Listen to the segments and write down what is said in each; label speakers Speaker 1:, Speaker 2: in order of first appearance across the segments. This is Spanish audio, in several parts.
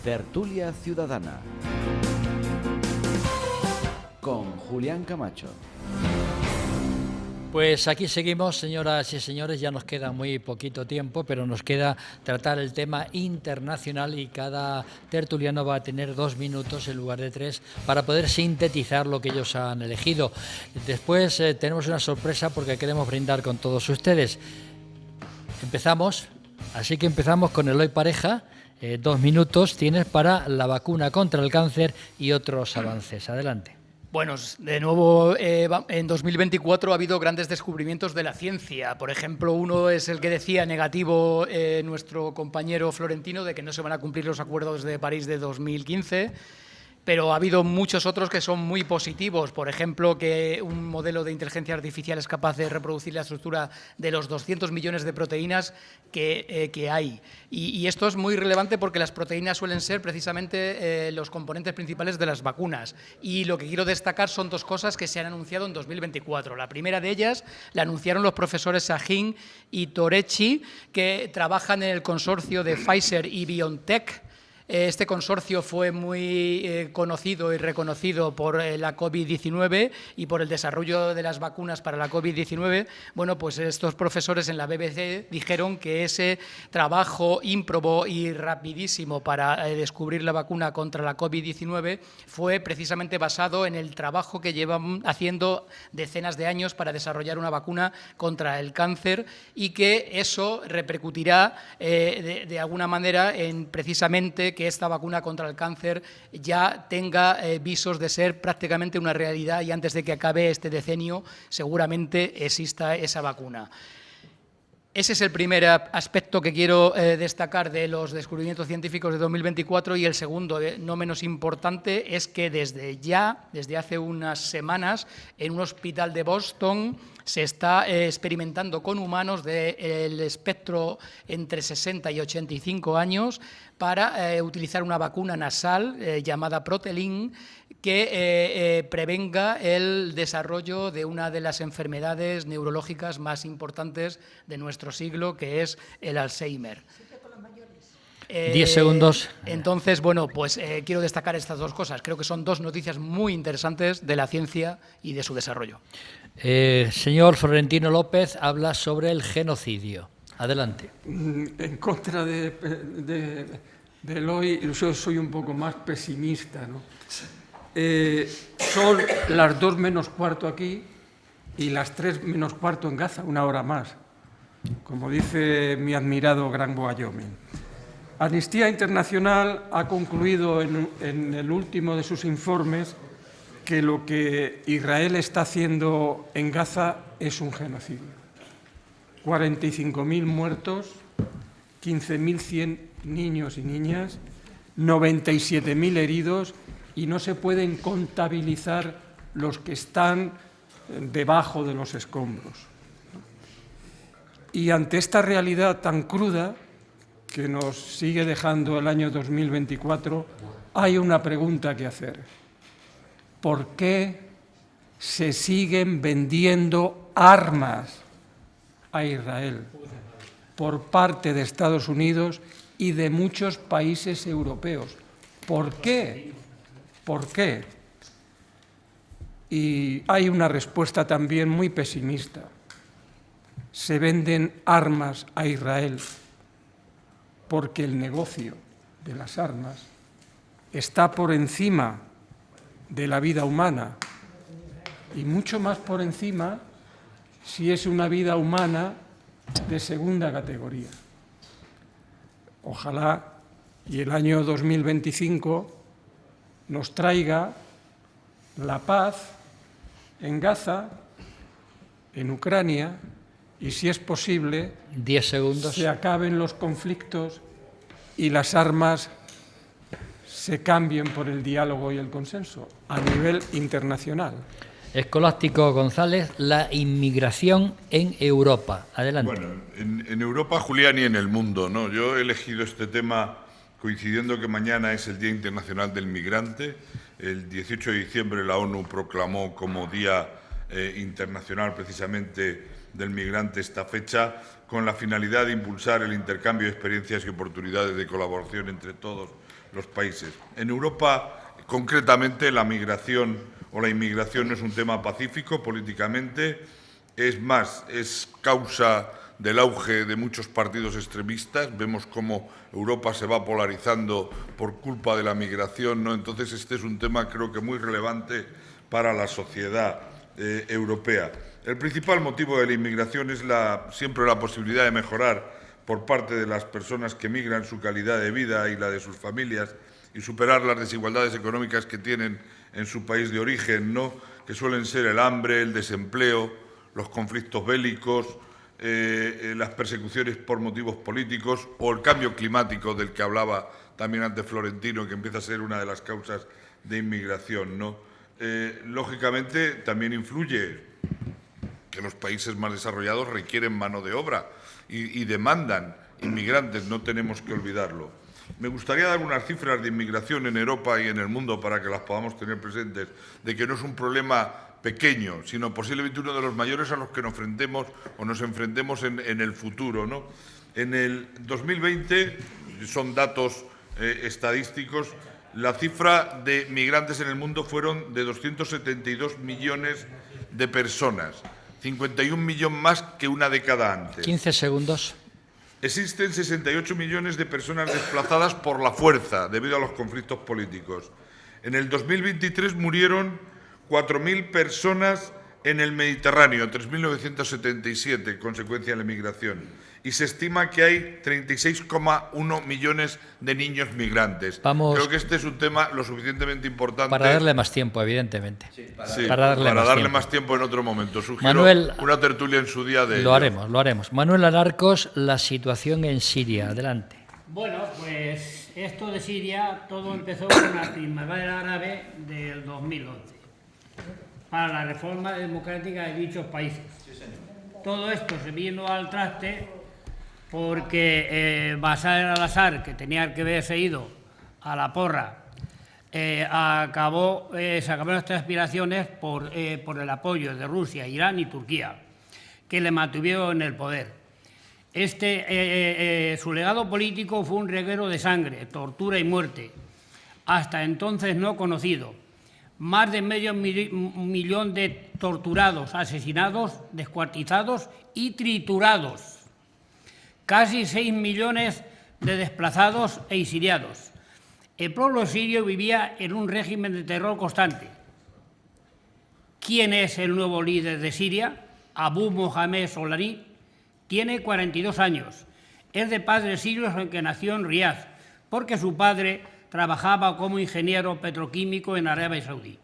Speaker 1: Tertulia Ciudadana con Julián Camacho.
Speaker 2: Pues aquí seguimos, señoras y señores, ya nos queda muy poquito tiempo, pero nos queda tratar el tema internacional y cada tertuliano va a tener 2 minutos en lugar de 3 para poder sintetizar lo que ellos han elegido. Después tenemos una sorpresa porque queremos brindar con todos ustedes. Empezamos con Eloy Pareja. 2 minutos tienes para la vacuna contra el cáncer y otros avances. Adelante.
Speaker 3: Bueno, de nuevo, en 2024 ha habido grandes descubrimientos de la ciencia. Por ejemplo, uno es el que decía negativo nuestro compañero Florentino, de que no se van a cumplir los acuerdos de París de 2015. Pero ha habido muchos otros que son muy positivos. Por ejemplo, que un modelo de inteligencia artificial es capaz de reproducir la estructura de los 200 millones de proteínas que hay. Y esto es muy relevante porque las proteínas suelen ser precisamente los componentes principales de las vacunas. Y lo que quiero destacar son 2 cosas que se han anunciado en 2024. La primera de ellas la anunciaron los profesores Sahin y Torechi, que trabajan en el consorcio de Pfizer y BioNTech. Este consorcio fue muy conocido y reconocido por la COVID-19 y por el desarrollo de las vacunas para la COVID-19. Bueno, pues estos profesores en la BBC dijeron que ese trabajo ímprobo y rapidísimo para descubrir la vacuna contra la COVID-19 fue precisamente basado en el trabajo que llevan haciendo decenas de años para desarrollar una vacuna contra el cáncer y que eso repercutirá de alguna manera en precisamente que esta vacuna contra el cáncer ya tenga visos de ser prácticamente una realidad y antes de que acabe este decenio seguramente exista esa vacuna. Ese es el primer aspecto que quiero destacar de los descubrimientos científicos de 2024 y el segundo, no menos importante, es que desde hace unas semanas, en un hospital de Boston se está experimentando con humanos del espectro entre 60 y 85 años para utilizar una vacuna nasal llamada Protelin que prevenga el desarrollo de una de las enfermedades neurológicas más importantes de nuestro siglo, que es el Alzheimer.
Speaker 2: 10 segundos.
Speaker 3: Entonces, bueno, pues quiero destacar estas 2 cosas. Creo que son 2 noticias muy interesantes de la ciencia y de su desarrollo.
Speaker 2: Señor Florentino López habla sobre el genocidio. Adelante.
Speaker 4: En contra de Eloy, yo soy un poco más pesimista, ¿no? Son las 2 menos cuarto aquí y las 3 menos cuarto en Gaza, 1 hora más, como dice mi admirado Gran Wyoming. Amnistía Internacional ha concluido en el último de sus informes que lo que Israel está haciendo en Gaza es un genocidio. 45.000 muertos, 15.100 niños y niñas, 97.000 heridos y no se pueden contabilizar los que están debajo de los escombros. Y ante esta realidad tan cruda que nos sigue dejando el año 2024, hay una pregunta que hacer. ¿Por qué se siguen vendiendo armas a Israel por parte de Estados Unidos y de muchos países europeos? ¿Por qué? ¿Por qué? Y hay una respuesta también muy pesimista. Se venden armas a Israel porque el negocio de las armas está por encima de la vida humana y mucho más por encima si es una vida humana de segunda categoría. Ojalá y el año 2025 nos traiga la paz en Gaza, en Ucrania, y si es posible,
Speaker 2: 10 segundos.
Speaker 4: Se acaben los conflictos y las armas se cambien por el diálogo y el consenso a nivel internacional.
Speaker 2: Escolástico González, la inmigración en Europa. Adelante.
Speaker 5: Bueno, en Europa, Julián, y en el mundo, ¿no? Yo he elegido este tema coincidiendo que mañana es el Día Internacional del Migrante. El 18 de diciembre la ONU proclamó como Día Internacional precisamente del Migrante esta fecha, con la finalidad de impulsar el intercambio de experiencias y oportunidades de colaboración entre todos los países. En Europa, concretamente, la migración o la inmigración no es un tema pacífico políticamente, es más, es causa del auge de muchos partidos extremistas. Vemos cómo Europa se va polarizando por culpa de la migración, ¿no? Entonces, este es un tema, creo que muy relevante para la sociedad europea. El principal motivo de la inmigración es siempre la posibilidad de mejorar por parte de las personas que migran su calidad de vida y la de sus familias y superar las desigualdades económicas que tienen en su país de origen, ¿no? Que suelen ser el hambre, el desempleo, los conflictos bélicos, las persecuciones por motivos políticos o el cambio climático del que hablaba también antes Florentino, que empieza a ser una de las causas de inmigración, ¿no? Lógicamente, también influye que los países más desarrollados requieren mano de obra y demandan inmigrantes, no tenemos que olvidarlo. Me gustaría dar unas cifras de inmigración en Europa y en el mundo para que las podamos tener presentes, de que no es un problema pequeño, sino posiblemente uno de los mayores a los que nos enfrentemos en el futuro, ¿no? En el 2020, son datos estadísticos, la cifra de migrantes en el mundo fueron de 272 millones de personas, 51 millones más que una década antes.
Speaker 2: 15 segundos.
Speaker 5: Existen 68 millones de personas desplazadas por la fuerza debido a los conflictos políticos. En el 2023 murieron 4.000 personas en el Mediterráneo, 3.977, consecuencia de la migración. Y se estima que hay 36,1 millones de niños migrantes. Creo que este es un tema lo suficientemente importante.
Speaker 2: Para darle más tiempo, evidentemente.
Speaker 5: Sí,
Speaker 2: para darle
Speaker 5: más tiempo en otro momento. Sugiero
Speaker 2: Manuel,
Speaker 5: una tertulia en su día de
Speaker 2: Lo haremos. Manuel Alarcos, la situación en Siria. Adelante.
Speaker 6: Bueno, pues esto de Siria, todo empezó con la primavera árabe del 2011, para la reforma democrática de dichos países. Todo esto se vino al traste porque Bashar al-Assad, que tenía que haberse ido a la porra, se acabaron estas aspiraciones por el apoyo de Rusia, Irán y Turquía, que le mantuvieron en el poder. Su legado político fue un reguero de sangre, tortura y muerte, hasta entonces no conocido. Más de medio millón de torturados, asesinados, descuartizados y triturados. Casi 6 millones de desplazados e exiliados. El pueblo sirio vivía en un régimen de terror constante. ¿Quién es el nuevo líder de Siria? Abu Mohamed Solani. Tiene 42 años. Es de padres sirios, aunque nació en Riad, porque su padre trabajaba como ingeniero petroquímico en Arabia Saudí.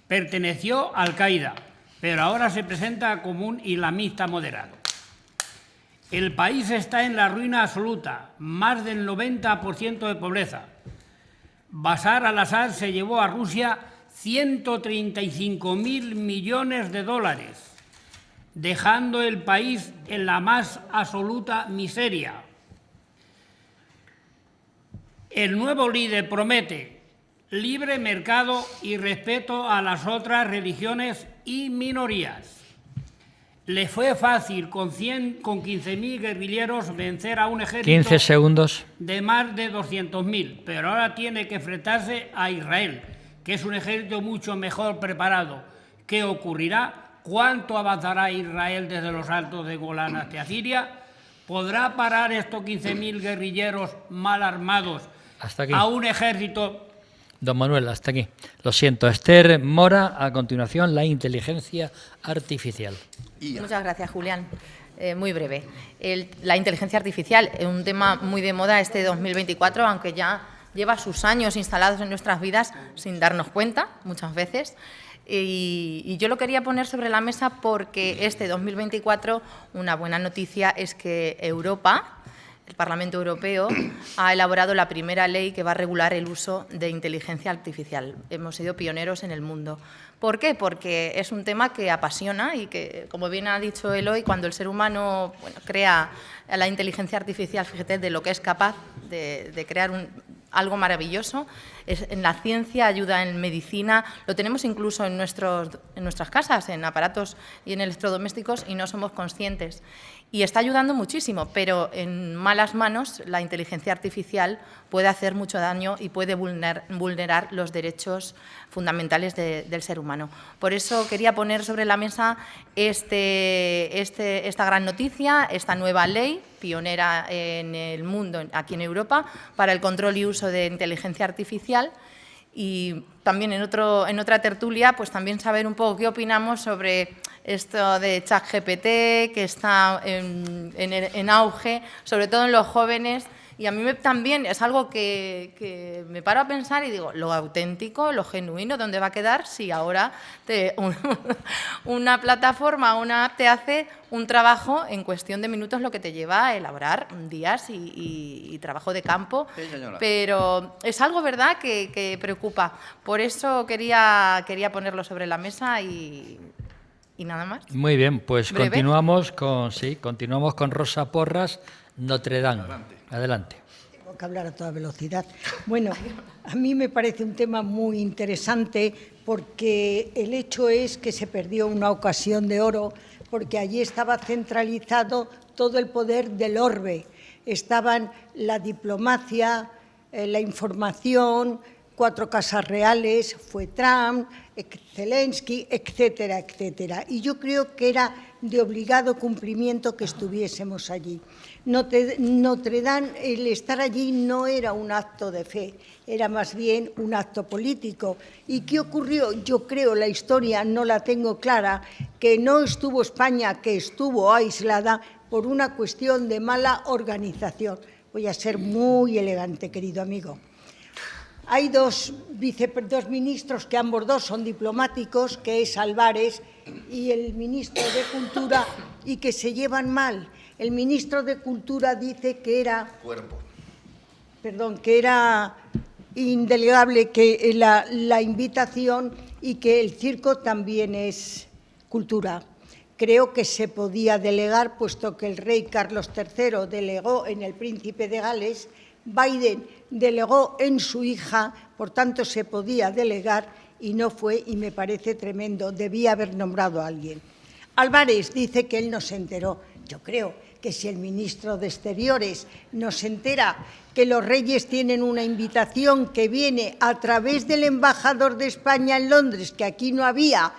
Speaker 6: Perteneció a Al-Qaeda, pero ahora se presenta como un islamista moderado. El país está en la ruina absoluta, más del 90% de pobreza. Bashar al-Assad se llevó a Rusia 135.000 millones de dólares, dejando el país en la más absoluta miseria. El nuevo líder promete libre mercado y respeto a las otras religiones y minorías. Le fue fácil con 15.000 guerrilleros vencer a un ejército
Speaker 2: 15 segundos.
Speaker 6: de más de 200.000, pero ahora tiene que enfrentarse a Israel, que es un ejército mucho mejor preparado. ¿Qué ocurrirá? ¿Cuánto avanzará Israel desde los altos de Golán hasta Siria? ¿Podrá parar estos 15.000 guerrilleros mal armados
Speaker 2: Hasta aquí.
Speaker 6: a un ejército?
Speaker 2: Don Manuel, hasta aquí. Lo siento. Esther Mora, a continuación, la inteligencia artificial.
Speaker 7: Muchas gracias, Julián. Muy breve. La inteligencia artificial es un tema muy de moda este 2024, aunque ya lleva sus años instalados en nuestras vidas sin darnos cuenta, muchas veces. Y yo lo quería poner sobre la mesa porque este 2024 una buena noticia es que Europa, el Parlamento Europeo, ha elaborado la primera ley que va a regular el uso de inteligencia artificial. Hemos sido pioneros en el mundo. ¿Por qué? Porque es un tema que apasiona y que, como bien ha dicho Eloy, cuando el ser humano crea la inteligencia artificial, fíjate de lo que es capaz de crear algo maravilloso. En la ciencia, ayuda en medicina, lo tenemos incluso en nuestras casas, en aparatos y en electrodomésticos, y no somos conscientes. Y está ayudando muchísimo, pero en malas manos la inteligencia artificial puede hacer mucho daño y puede vulnerar los derechos fundamentales del ser humano. Por eso quería poner sobre la mesa esta gran noticia, esta nueva ley pionera en el mundo, aquí en Europa, para el control y uso de inteligencia artificial. Y también en otra tertulia, pues también saber un poco qué opinamos sobre esto de ChatGPT, que está en auge, sobre todo en los jóvenes. Y a mí también es algo que me paro a pensar y digo, lo auténtico, lo genuino, ¿dónde va a quedar si ahora una plataforma, una app te hace un trabajo en cuestión de minutos, lo que te lleva a elaborar días y trabajo de campo?
Speaker 1: Sí, señora.
Speaker 7: Pero es algo, ¿verdad?, que preocupa. Por eso quería ponerlo sobre la mesa y nada más.
Speaker 2: Muy bien, pues
Speaker 7: ¿Breve?
Speaker 2: continuamos con Rosa Porras, Notre Dame. Adelante.
Speaker 8: Tengo que hablar a toda velocidad. Bueno, a mí me parece un tema muy interesante porque el hecho es que se perdió una ocasión de oro porque allí estaba centralizado todo el poder del orbe. Estaban la diplomacia, la información, 4 casas reales, fue Trump, Zelensky, etcétera, etcétera. Y yo creo que era de obligado cumplimiento que estuviésemos allí. Notre Dame, el estar allí no era un acto de fe, era más bien un acto político. ¿Y qué ocurrió? Yo creo, la historia no la tengo clara, que no estuvo España, que estuvo aislada por una cuestión de mala organización. Voy a ser muy elegante, querido amigo. Hay dos ministros que ambos dos son diplomáticos, que es Álvarez y el ministro de Cultura, y que se llevan mal. El ministro de Cultura dice que era indelegable que la invitación y que el circo también es cultura. Creo que se podía delegar, puesto que el rey Carlos III delegó en el príncipe de Gales, Biden delegó en su hija, por tanto se podía delegar y no fue, y me parece tremendo, debía haber nombrado a alguien. Álvarez dice que él no se enteró. Yo creo que si el ministro de Exteriores no se entera que los reyes tienen una invitación que viene a través del embajador de España en Londres, que aquí no había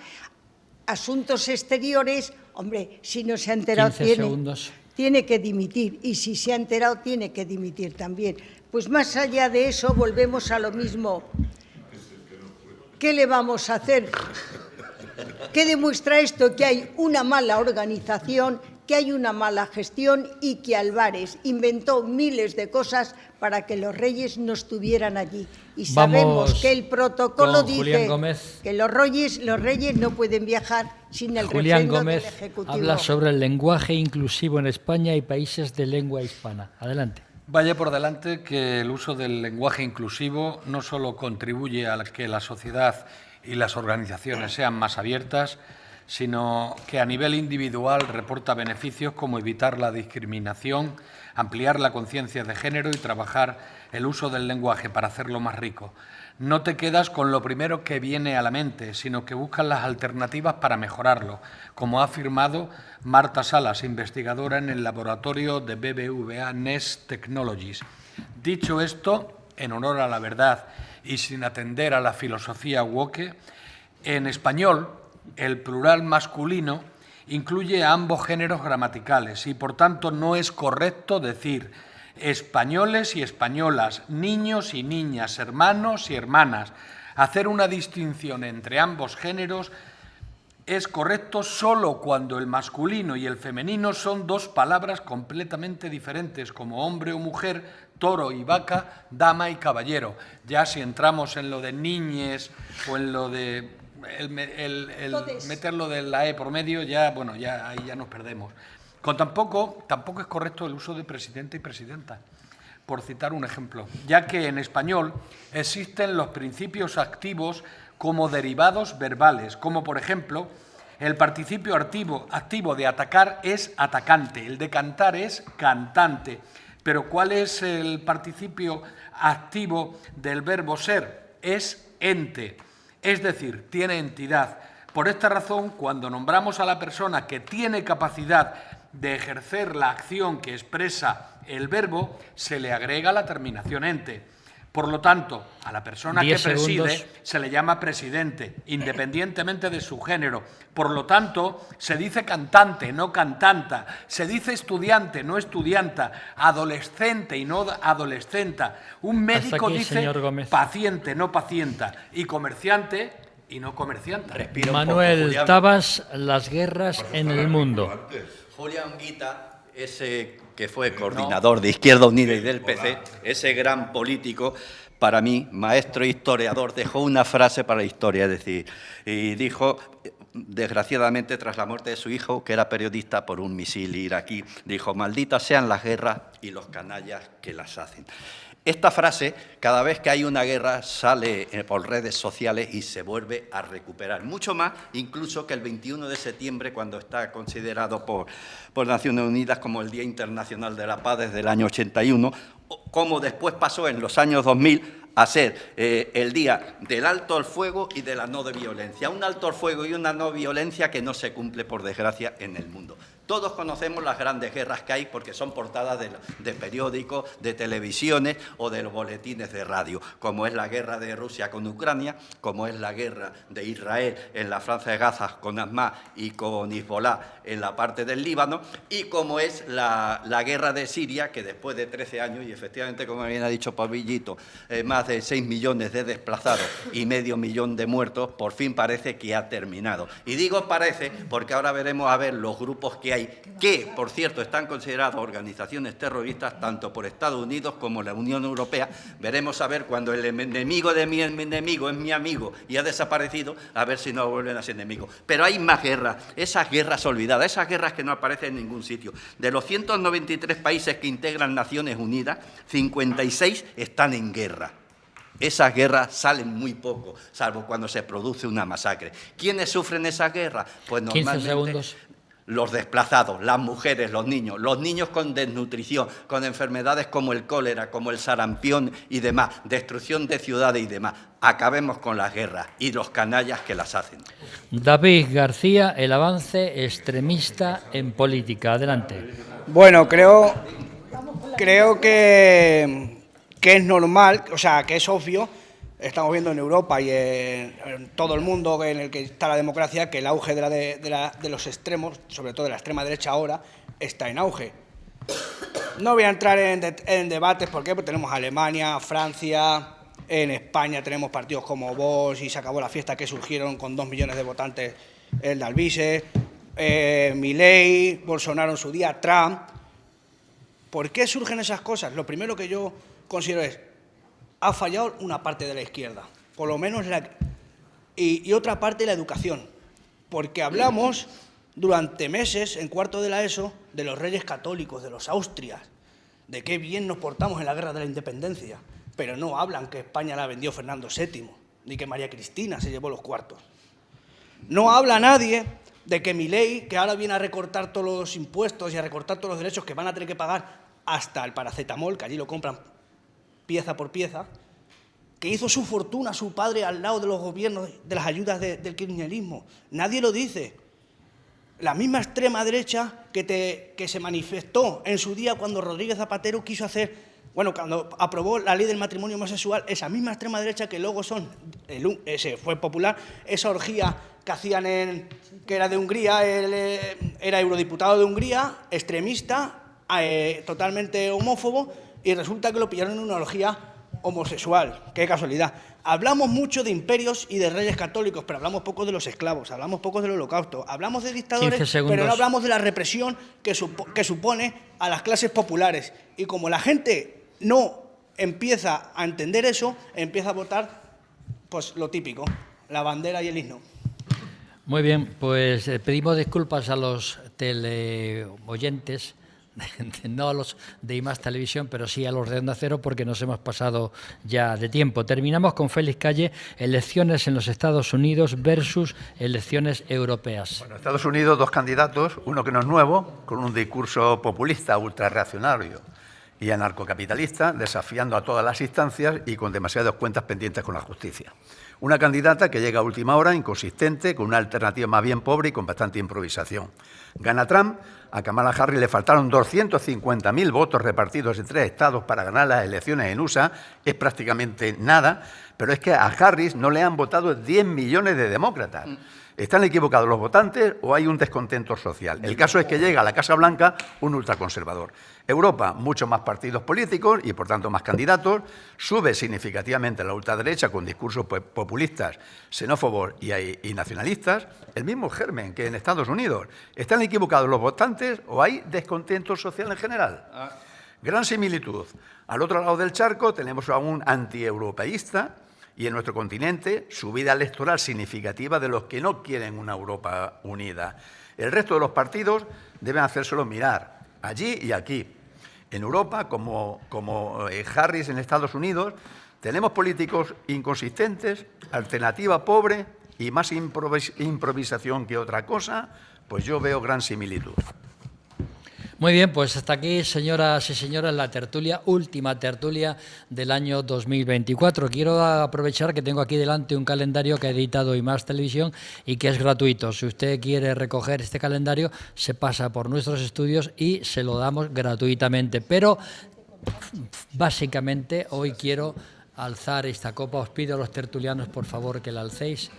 Speaker 8: asuntos exteriores, hombre, si no se ha enterado tiene que dimitir, y si se ha enterado tiene que dimitir también. Pues más allá de eso volvemos a lo mismo. ¿Qué le vamos a hacer? ¿Qué demuestra esto? Que hay una mala organización, que hay una mala gestión y que Álvarez inventó miles de cosas para que los reyes no estuvieran allí. Y sabemos que el protocolo dice que los reyes no pueden viajar sin el refrendo del Ejecutivo.
Speaker 2: Habla sobre el lenguaje inclusivo en España y países de lengua hispana. Adelante.
Speaker 9: Vaya por delante que el uso del lenguaje inclusivo no solo contribuye a que la sociedad y las organizaciones sean más abiertas, sino que a nivel individual reporta beneficios como evitar la discriminación, ampliar la conciencia de género y trabajar el uso del lenguaje para hacerlo más rico. No te quedas con lo primero que viene a la mente, sino que buscas las alternativas para mejorarlo, como ha afirmado Marta Salas, investigadora en el laboratorio de BBVA Nest Technologies. Dicho esto, en honor a la verdad y sin atender a la filosofía woke, en español el plural masculino incluye a ambos géneros gramaticales y, por tanto, no es correcto decir españoles y españolas, niños y niñas, hermanos y hermanas. Hacer una distinción entre ambos géneros es correcto solo cuando el masculino y el femenino son dos palabras completamente diferentes, como hombre o mujer, toro y vaca, dama y caballero. Ya si entramos en lo de niñes o en lo de meterlo de la E por medio, ya, bueno, ya ahí ya nos perdemos. Tampoco es correcto el uso de presidente y presidenta, por citar un ejemplo, ya que en español existen los principios activos como derivados verbales, como por ejemplo el participio activo de atacar es atacante, el de cantar es cantante, Pero ¿cuál es el participio activo del verbo ser? Es ente, es decir, tiene entidad. Por esta razón, cuando nombramos a la persona que tiene capacidad de ejercer la acción que expresa el verbo, se le agrega la terminación ente. Por lo tanto, a la persona que preside se le llama presidente, independientemente de su género. Por lo tanto, se dice cantante, no cantanta. Se dice estudiante, no estudianta. Adolescente y no adolescenta. Un médico dice paciente, no pacienta. Y comerciante y no comerciante.
Speaker 2: Manuel Tabas, las guerras en el mundo.
Speaker 10: Julián Guita, ese que fue coordinador de Izquierda Unida y del PC, ese gran político, para mí, maestro historiador, dejó una frase para la historia, es decir, y dijo, desgraciadamente, tras la muerte de su hijo, que era periodista por un misil iraquí, dijo, malditas sean las guerras y los canallas que las hacen. Esta frase, cada vez que hay una guerra, sale por redes sociales y se vuelve a recuperar. Mucho más, incluso que el 21 de septiembre, cuando está considerado por Naciones Unidas como el Día Internacional de la Paz desde el año 81, como después pasó en los años 2000 a ser el Día del Alto al Fuego y de la no de violencia. Un alto al fuego y una no violencia que no se cumple, por desgracia, en el mundo. Todos conocemos las grandes guerras que hay porque son portadas de periódicos, de televisiones o de los boletines de radio, como es la guerra de Rusia con Ucrania, como es la guerra de Israel en la franja de Gaza con Hamas y con Hezbolá en la parte del Líbano, y como es la guerra de Siria, que después de 13 años, y efectivamente, como bien ha dicho Pabillito, más de 6 millones de desplazados y medio millón de muertos, por fin parece que ha terminado. Y digo parece porque ahora veremos a ver los grupos que hay, que, por cierto, están considerados organizaciones terroristas tanto por Estados Unidos como la Unión Europea. Veremos a ver cuando el enemigo de mi enemigo es mi amigo y ha desaparecido, a ver si no vuelven a ser enemigos. Pero hay más guerras, esas guerras olvidadas, esas guerras que no aparecen en ningún sitio. De los 193 países que integran Naciones Unidas, 56 están en guerra. Esas guerras salen muy poco, salvo cuando se produce una masacre. ¿Quiénes sufren esas guerras? Pues normalmente
Speaker 2: 15 segundos.
Speaker 10: Los desplazados, las mujeres, los niños con desnutrición, con enfermedades como el cólera, como el sarampión y demás, destrucción de ciudades y demás. Acabemos con las guerras y los canallas que las hacen.
Speaker 2: David García, el avance extremista en política. Adelante.
Speaker 11: Bueno, creo que es normal, o sea, que es obvio. Estamos viendo en Europa y en todo el mundo en el que está la democracia que el auge de los extremos, sobre todo de la extrema derecha ahora, está en auge. No voy a entrar en debates, ¿por qué? Porque tenemos Alemania, Francia, en España tenemos partidos como Vox y se acabó la fiesta, que surgieron con 2 millones de votantes el de Alvise, Milei, Bolsonaro en su día, Trump. ¿Por qué surgen esas cosas? Lo primero que yo considero es, ha fallado una parte de la izquierda, por lo menos y otra parte de la educación, porque hablamos durante meses, en cuarto de la ESO, de los reyes católicos, de los Austrias, de qué bien nos portamos en la guerra de la independencia, pero no hablan que España la vendió Fernando VII, ni que María Cristina se llevó los cuartos. No habla nadie de que Milei, que ahora viene a recortar todos los impuestos y a recortar todos los derechos que van a tener que pagar hasta el paracetamol, que allí lo compran pieza por pieza, que hizo su fortuna su padre al lado de los gobiernos, de las ayudas del kirchnerismo. Nadie lo dice. La misma extrema derecha que se manifestó en su día cuando Rodríguez Zapatero quiso hacer, cuando aprobó la ley del matrimonio homosexual, esa misma extrema derecha que luego ese fue popular, esa orgía que hacían que era de Hungría, él era eurodiputado de Hungría, extremista, totalmente homófobo, y resulta que lo pillaron en una orgía homosexual. ¡Qué casualidad! Hablamos mucho de imperios y de reyes católicos, pero hablamos poco de los esclavos, hablamos poco del holocausto, hablamos de dictadores, pero no hablamos de la represión que supone a las clases populares. Y como la gente no empieza a entender eso, empieza a votar pues lo típico, la bandera y el himno.
Speaker 2: Muy bien, pues pedimos disculpas a los teleoyentes, no a los de I+ Televisión, pero sí a los de Onda Cero, porque nos hemos pasado ya de tiempo. Terminamos con Félix Calle, elecciones en los Estados Unidos versus elecciones europeas.
Speaker 12: Bueno, en Estados Unidos 2 candidatos, uno que no es nuevo, con un discurso populista, ultrarreaccionario, y anarcocapitalista, desafiando a todas las instancias y con demasiadas cuentas pendientes con la justicia. Una candidata que llega a última hora, inconsistente, con una alternativa más bien pobre y con bastante improvisación. Gana Trump, a Kamala Harris le faltaron 250.000 votos repartidos en 3 estados para ganar las elecciones en USA, es prácticamente nada, pero es que a Harris no le han votado 10 millones de demócratas. ¿Están equivocados los votantes o hay un descontento social? El caso es que llega a la Casa Blanca un ultraconservador. Europa, muchos más partidos políticos y, por tanto, más candidatos. Sube significativamente la ultraderecha con discursos populistas, xenófobos y nacionalistas. El mismo germen que en Estados Unidos. ¿Están equivocados los votantes o hay descontento social en general? Gran similitud. Al otro lado del charco tenemos a un antieuropeísta y en nuestro continente subida electoral significativa de los que no quieren una Europa unida. El resto de los partidos deben hacérselo mirar, allí y aquí. En Europa, como Harris en Estados Unidos, tenemos políticos inconsistentes, alternativa pobre y más improvisación que otra cosa, pues yo veo gran similitud.
Speaker 2: Muy bien, pues hasta aquí, señoras y señores, la tertulia, última tertulia del año 2024. Quiero aprovechar que tengo aquí delante un calendario que ha editado IMAX Televisión y que es gratuito. Si usted quiere recoger este calendario, se pasa por nuestros estudios y se lo damos gratuitamente. Pero, básicamente, hoy quiero alzar esta copa. Os pido a los tertulianos, por favor, que la alcéis,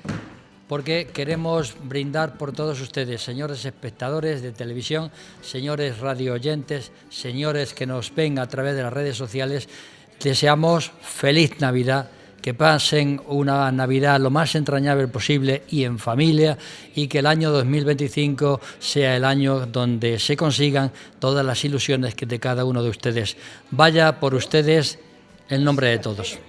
Speaker 2: porque queremos brindar por todos ustedes, señores espectadores de televisión, señores radio oyentes, señores que nos ven a través de las redes sociales. Deseamos feliz Navidad, que pasen una Navidad lo más entrañable posible y en familia, y que el año 2025 sea el año donde se consigan todas las ilusiones que de cada uno de ustedes. Vaya por ustedes en nombre de todos.